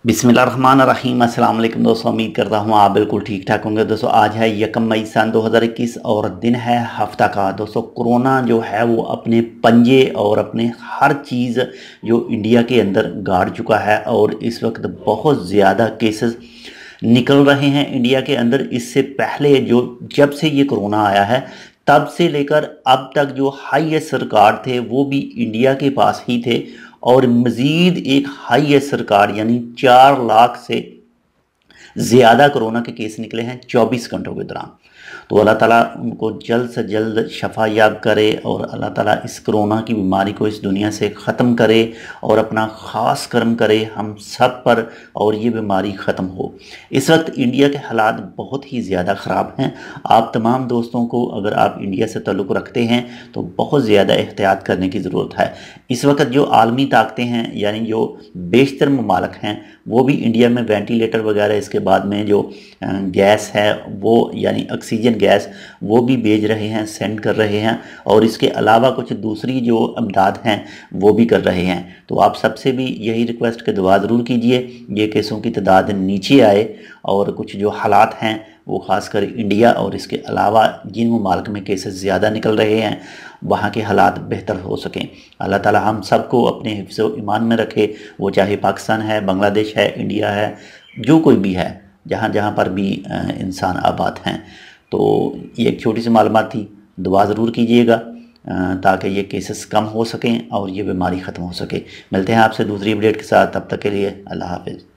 बिस्मिल्लाहिर्रहमानिर्रहीम। अस्सलाम वालेकुम दोस्तों, उम्मीद करता हूँ आप बिल्कुल ठीक ठाक होंगे। दोस्तों आज है 1 मई सन 2021 और दिन है हफ्ता का। दोस्तों कोरोना जो है वो अपने पंजे और अपने हर चीज़ जो इंडिया के अंदर गाड़ चुका है और इस वक्त बहुत ज़्यादा केसेस निकल रहे हैं इंडिया के अंदर। इससे पहले जो जब से ये कोरोना आया है तब से लेकर अब तक जो हाईएस्ट रिकॉर्ड थे वो भी इंडिया के पास ही थे और मज़ीद एक हाईएस्ट रिकॉर्ड यानी 4 लाख से ज़्यादा कोरोना के केस निकले हैं 24 घंटों के दौरान। तो अल्लाह ताला उनको जल्द से जल्द शफा याब करे और अल्लाह ताला इस कोरोना की बीमारी को इस दुनिया से ख़त्म करे और अपना ख़ास करम करे हम सब पर और ये बीमारी ख़त्म हो। इस वक्त इंडिया के हालात बहुत ही ज़्यादा ख़राब हैं। आप तमाम दोस्तों को अगर आप इंडिया से ताल्लुक़ रखते हैं तो बहुत ज़्यादा एहतियात करने की ज़रूरत है। इस वक्त जो आलमी ताकतें हैं यानी जो बेशतर ममालिक हैं वो भी इंडिया में वेंटिलेटर वगैरह, इसके बाद में जो गैस है वो यानी ऑक्सीजन गैस वो भी भेज रहे हैं, सेंड कर रहे हैं और इसके अलावा कुछ दूसरी जो अमदाद हैं वो भी कर रहे हैं। तो आप सबसे भी यही रिक्वेस्ट कि दुआ ज़रूर कीजिए ये केसों की तादाद नीचे आए और कुछ जो हालात हैं वो ख़ासकर इंडिया और इसके अलावा जिन ममालिक में केसेस ज़्यादा निकल रहे हैं वहाँ के हालात बेहतर हो सकें। अल्लाह ताला हम सबको अपने हिफ्ज़ व ईमान में रखे, वो चाहे पाकिस्तान है, बांग्लादेश है, इंडिया है, जो कोई भी है, जहाँ जहाँ पर भी इंसान आबाद हैं। तो ये एक छोटी सी मालूमात थी, दुआ ज़रूर कीजिएगा ताकि ये केसेस कम हो सकें और ये बीमारी ख़त्म हो सके। मिलते हैं आपसे दूसरी अपडेट के साथ, तब तक के लिए अल्लाह हाफ़िज़।